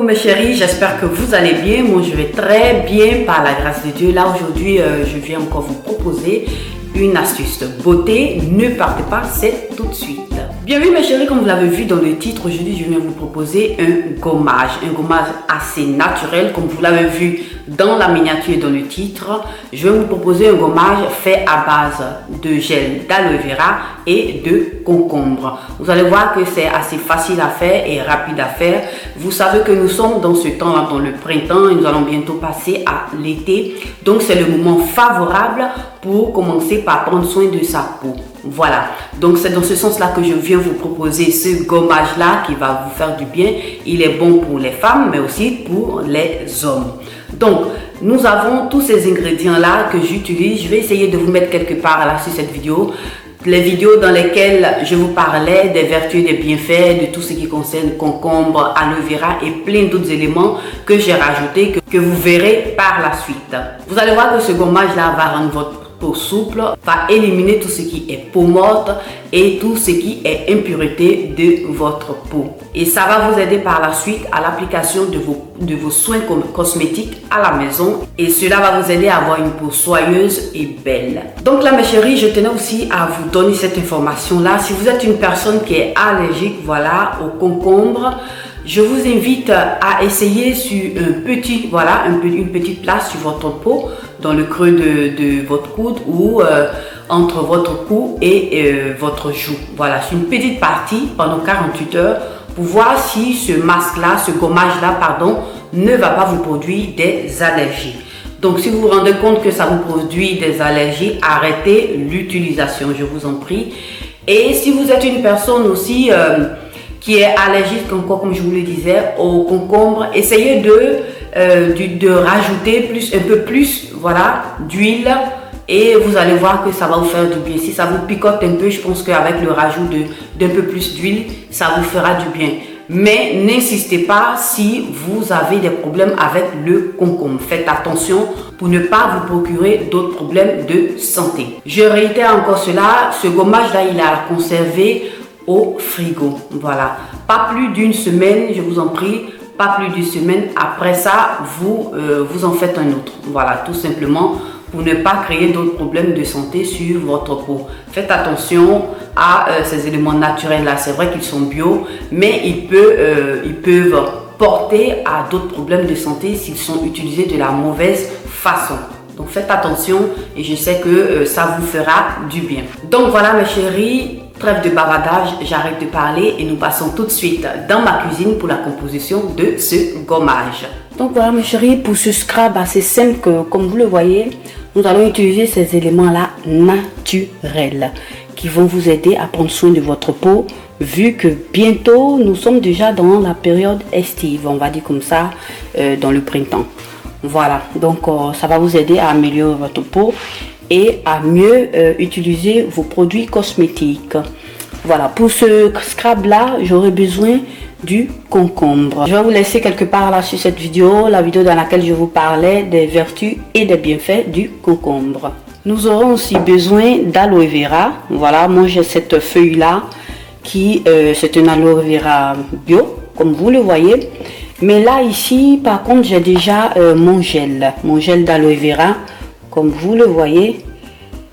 Coucou mes chéris, j'espère que vous allez bien. Moi je vais très bien par la grâce de Dieu. Là aujourd'hui je viens encore vous proposer une astuce de beauté. Ne partez pas, c'est tout de suite. Bienvenue mes chéris, comme vous l'avez vu dans le titre, aujourd'hui je viens vous proposer un gommage assez naturel comme vous l'avez vu dans la miniature et dans le titre. Je vais vous proposer un gommage fait à base de gel d'aloe vera et de concombre. Vous allez voir que c'est assez facile à faire et rapide à faire. Vous savez que nous sommes dans ce temps-là, dans le printemps, et nous allons bientôt passer à l'été. Donc c'est le moment favorable pour commencer par prendre soin de sa peau. Voilà, donc c'est dans ce sens-là que je viens vous proposer ce gommage-là qui va vous faire du bien. Il est bon pour les femmes, mais aussi pour les hommes. Donc, nous avons tous ces ingrédients-là que j'utilise. Je vais essayer de vous mettre quelque part là sur cette vidéo. Les vidéos dans lesquelles je vous parlais des vertus et des bienfaits, de tout ce qui concerne concombre, aloe vera et plein d'autres éléments que j'ai rajoutés, que vous verrez par la suite. Vous allez voir que ce gommage-là va rendre votre peau souple, va éliminer tout ce qui est peau morte et tout ce qui est impureté de votre peau. Et ça va vous aider par la suite à l'application de vos soins cosmétiques à la maison. Et cela va vous aider à avoir une peau soyeuse et belle. Donc là mes chéris, je tenais aussi à vous donner cette information-là. Si vous êtes une personne qui est allergique, voilà, au concombre, je vous invite à essayer sur une petite place sur votre peau, dans le creux de votre coude ou entre votre cou et votre joue. Voilà, c'est une petite partie pendant 48 heures pour voir si ce masque-là, ce gommage-là, pardon, ne va pas vous produire des allergies. Donc, si vous vous rendez compte que ça vous produit des allergies, arrêtez l'utilisation, je vous en prie. Et si vous êtes une personne aussi qui est allergique, encore comme je vous le disais, au concombre, essayez de rajouter un peu plus, voilà, d'huile et vous allez voir que ça va vous faire du bien. Si ça vous picote un peu, je pense qu'avec le rajout d'un peu plus d'huile, ça vous fera du bien. Mais n'insistez pas si vous avez des problèmes avec le concombre. Faites attention pour ne pas vous procurer d'autres problèmes de santé. Je réitère encore cela, ce gommage-là, il est à conserver au frigo. Voilà, pas plus d'une semaine, je vous en prie, pas plus d'une semaine. Après ça, vous en faites un autre. Voilà, tout simplement pour ne pas créer d'autres problèmes de santé sur votre peau. Faites attention à ces éléments naturels là. C'est vrai qu'ils sont bio, mais ils peuvent porter à d'autres problèmes de santé s'ils sont utilisés de la mauvaise façon. Donc faites attention et je sais que ça vous fera du bien. Donc voilà mes chéris, trêve de bavardage, j'arrête de parler et nous passons tout de suite dans ma cuisine pour la composition de ce gommage. Donc voilà mes chéris, pour ce scrub assez simple que, comme vous le voyez, nous allons utiliser ces éléments-là naturels qui vont vous aider à prendre soin de votre peau, vu que bientôt nous sommes déjà dans la période estive, on va dire comme ça, dans le printemps. Voilà, donc ça va vous aider à améliorer votre peau et à mieux utiliser vos produits cosmétiques. Voilà, pour ce scrub là, j'aurai besoin du concombre. Je vais vous laisser quelque part là sur cette vidéo, la vidéo dans laquelle je vous parlais des vertus et des bienfaits du concombre. Nous aurons aussi besoin d'aloe vera. Voilà, moi j'ai cette feuille là qui c'est un aloe vera bio, comme vous le voyez. Mais là ici, par contre, j'ai déjà mon gel d'aloe vera, comme vous le voyez,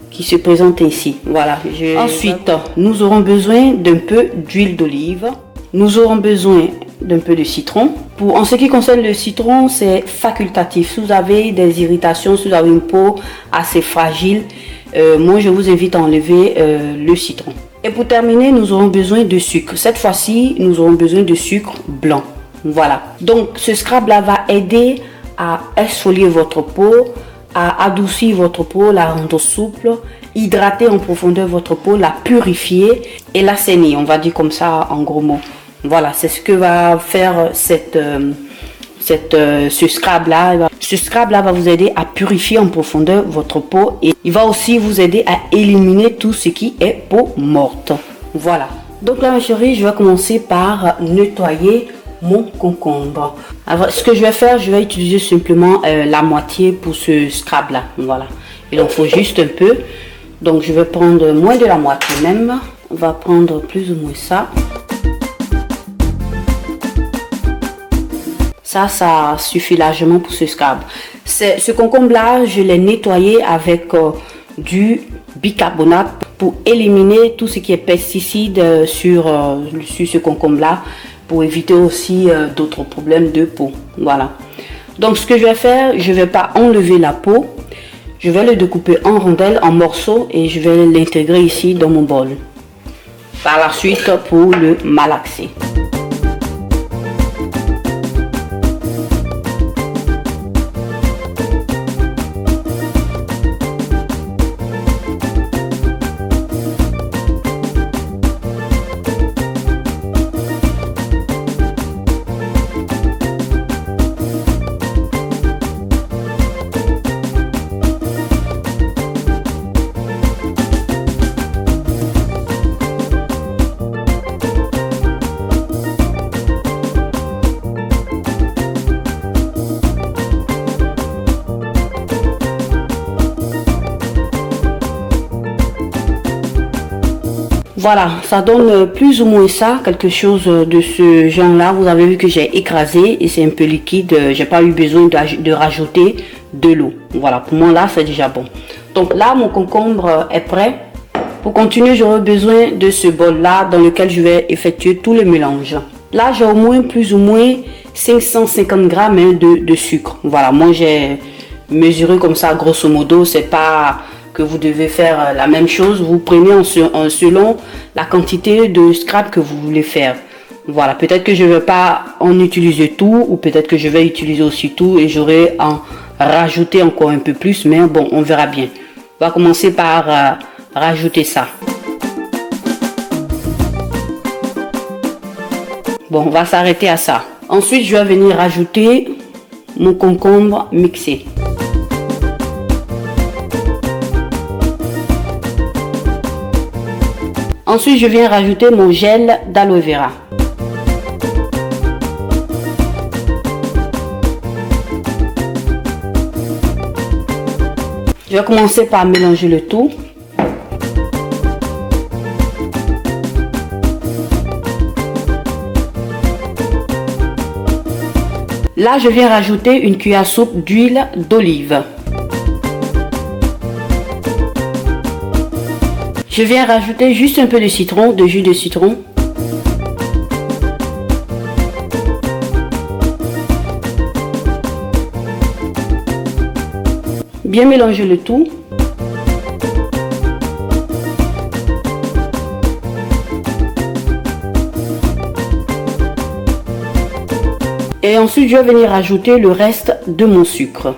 qui se présente ici. Voilà. Ensuite, nous aurons besoin d'un peu d'huile d'olive. Nous aurons besoin d'un peu de citron. En ce qui concerne le citron, c'est facultatif. Si vous avez des irritations, si vous avez une peau assez fragile, moi je vous invite à enlever le citron. Et pour terminer, nous aurons besoin de sucre. Cette fois-ci, nous aurons besoin de sucre blanc. Voilà. Donc ce scrub là va aider à exfolier votre peau, à adoucir votre peau, la rendre souple, hydrater en profondeur votre peau, la purifier et l'assainir, on va dire comme ça en gros mots. Voilà, c'est ce que va faire ce scrub là. Ce scrub là va vous aider à purifier en profondeur votre peau et il va aussi vous aider à éliminer tout ce qui est peau morte. Voilà. Donc là mes chéris, je vais commencer par nettoyer mon concombre. Alors ce que je vais faire, je vais utiliser simplement la moitié pour ce scrub là. Voilà, il en faut juste un peu, donc je vais prendre moins de la moitié même. On va prendre plus ou moins ça. Ça suffit largement pour ce scrub. Ce concombre-là, je l'ai nettoyé avec du bicarbonate pour éliminer tout ce qui est pesticides sur ce concombre-là, pour éviter aussi d'autres problèmes de peau. Voilà. Donc, ce que je vais faire, je ne vais pas enlever la peau. Je vais le découper en rondelles, en morceaux, et je vais l'intégrer ici dans mon bol. Par la suite, pour le malaxer. Voilà, ça donne plus ou moins ça, quelque chose de ce genre-là. Vous avez vu que j'ai écrasé et c'est un peu liquide. J'ai pas eu besoin de rajouter de l'eau. Voilà, pour moi là, c'est déjà bon. Donc là, mon concombre est prêt. Pour continuer, j'aurai besoin de ce bol-là dans lequel je vais effectuer tout le mélange. Là, j'ai au moins plus ou moins 550 grammes de sucre. Voilà, moi j'ai mesuré comme ça, grosso modo. C'est pas que vous devez faire la même chose. Vous prenez selon la quantité de scrap que vous voulez faire. Voilà, peut-être que je ne vais pas en utiliser tout, ou peut-être que je vais utiliser aussi tout et j'aurai en rajouter encore un peu plus, mais bon, on verra bien. On va commencer par rajouter ça. Bon, on va s'arrêter à ça. Ensuite, je vais venir rajouter mon concombre mixé. Ensuite, je viens rajouter mon gel d'aloe vera. Je vais commencer par mélanger le tout. Là, je viens rajouter une cuillère à soupe d'huile d'olive. Je viens rajouter juste un peu de citron, de jus de citron. Bien mélanger le tout. Et ensuite, je vais venir ajouter le reste de mon sucre.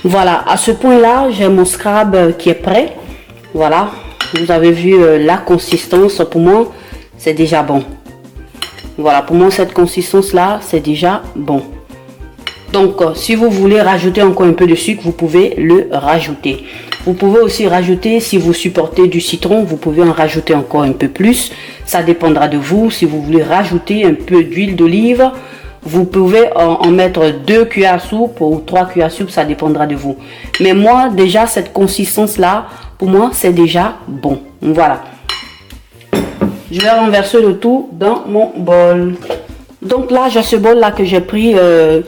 Voilà, à ce point-là, j'ai mon scrub qui est prêt. Voilà, vous avez vu la consistance. Pour moi, c'est déjà bon. Voilà, pour moi, cette consistance-là, c'est déjà bon. Donc, si vous voulez rajouter encore un peu de sucre, vous pouvez le rajouter. Vous pouvez aussi rajouter, si vous supportez du citron, vous pouvez en rajouter encore un peu plus. Ça dépendra de vous. Si vous voulez rajouter un peu d'huile d'olive, vous pouvez en mettre 2 cuillères à soupe ou 3 cuillères à soupe, ça dépendra de vous. Mais moi, déjà, cette consistance-là, pour moi, c'est déjà bon. Voilà. Je vais renverser le tout dans mon bol. Donc là, j'ai ce bol-là que j'ai pris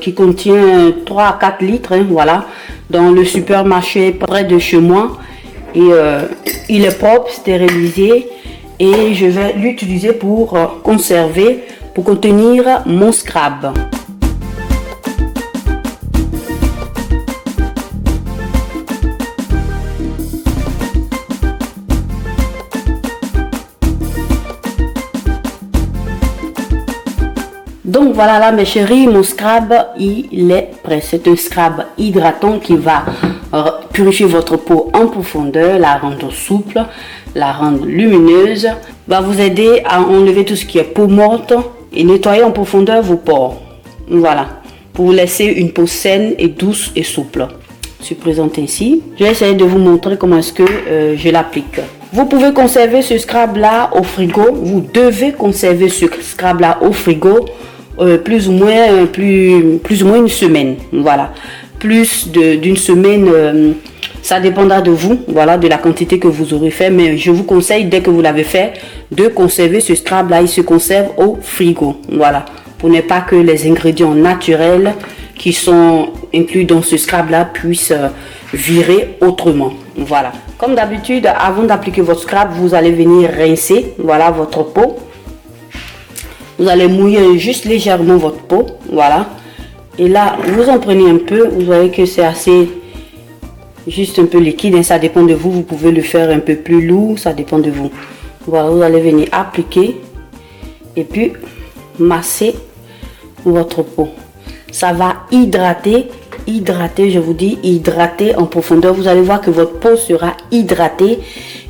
qui contient 3 à 4 litres. Hein, voilà. Dans le supermarché près de chez moi. Et il est propre, stérilisé. Et je vais l'utiliser pour conserver, pour contenir mon scrub. Donc voilà là mes chéris, mon scrub il est prêt. C'est un scrub hydratant qui va purifier votre peau en profondeur, la rendre souple, la rendre lumineuse, va vous aider à enlever tout ce qui est peau morte et nettoyer en profondeur vos pores. Voilà, pour vous laisser une peau saine et douce et souple. Je présente ainsi. Je vais essayer de vous montrer comment est-ce que je l'applique. Vous pouvez conserver ce scrub là au frigo. Vous devez conserver ce scrub là au frigo plus ou moins une semaine. Voilà, plus d'une semaine. Ça dépendra de vous, voilà, de la quantité que vous aurez fait. Mais je vous conseille, dès que vous l'avez fait, de conserver ce scrap là. Il se conserve au frigo, voilà, pour ne pas que les ingrédients naturels qui sont inclus dans ce scrap là puissent virer autrement. Voilà, comme d'habitude, avant d'appliquer votre scrap, vous allez venir rincer, voilà, votre peau. Vous allez mouiller juste légèrement votre peau, voilà. Et là, vous en prenez un peu. Vous voyez que c'est assez, juste un peu liquide, hein, ça dépend de vous. Vous pouvez le faire un peu plus lourd, ça dépend de vous. Voilà, vous allez venir appliquer et puis masser votre peau. Ça va hydrater, je vous dis, hydrater en profondeur. Vous allez voir que votre peau sera hydratée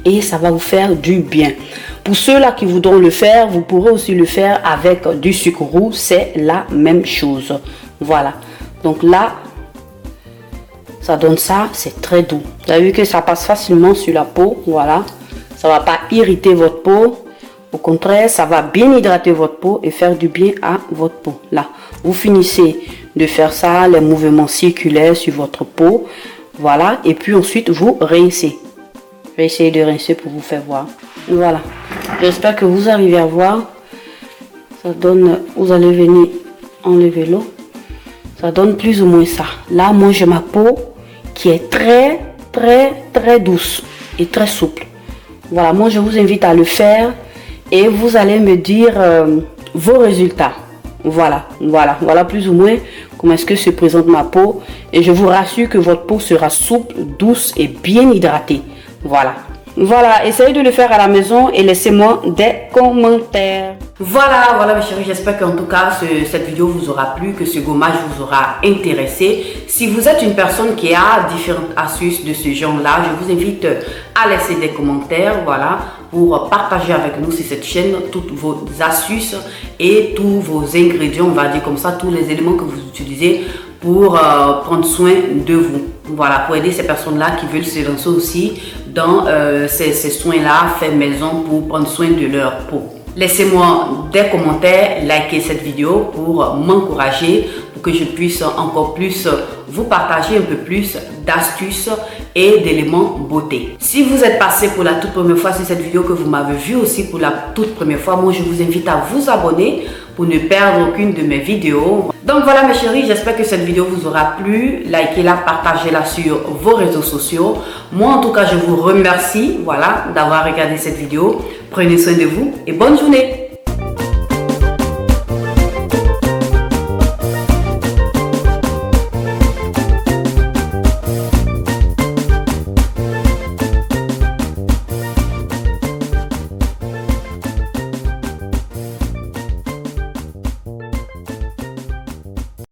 et ça va vous faire du bien. Pour ceux-là qui voudront le faire, vous pourrez aussi le faire avec du sucre roux, c'est la même chose. Voilà, donc là, ça donne ça, c'est très doux. Vous avez vu que ça passe facilement sur la peau, voilà. Ça va pas irriter votre peau. Au contraire, ça va bien hydrater votre peau et faire du bien à votre peau. Là, vous finissez de faire ça, les mouvements circulaires sur votre peau. Voilà, et puis ensuite, vous rincez. Je vais essayer de rincer pour vous faire voir. Voilà, j'espère que vous arrivez à voir. Ça donne, vous allez venir enlever l'eau. Ça donne plus ou moins ça. Là, moi, j'ai ma peau qui est très douce et très souple. Voilà, moi, je vous invite à le faire et vous allez me dire vos résultats. Voilà plus ou moins comment est-ce que se présente ma peau. Et je vous rassure que votre peau sera souple, douce et bien hydratée. Voilà, essayez de le faire à la maison et laissez-moi des commentaires. Voilà mes chéris, j'espère qu'en tout cas cette vidéo vous aura plu, que ce gommage vous aura intéressé. Si vous êtes une personne qui a différentes astuces de ce genre là, je vous invite à laisser des commentaires, voilà, pour partager avec nous sur cette chaîne toutes vos astuces et tous vos ingrédients, on va dire comme ça, tous les éléments que vous utilisez pour prendre soin de vous. Voilà, pour aider ces personnes-là qui veulent se lancer aussi dans ces soins-là, fait maison pour prendre soin de leur peau. Laissez-moi des commentaires, likez cette vidéo pour m'encourager, pour que je puisse encore plus vous partager un peu plus d'astuces et d'éléments beauté. Si vous êtes passé pour la toute première fois sur cette vidéo, que vous m'avez vu aussi pour la toute première fois, moi je vous invite à vous abonner pour ne perdre aucune de mes vidéos. Donc voilà mes chéris, j'espère que cette vidéo vous aura plu. Likez-la, partagez-la sur vos réseaux sociaux. Moi en tout cas je vous remercie, voilà, d'avoir regardé cette vidéo. Prenez soin de vous et bonne journée.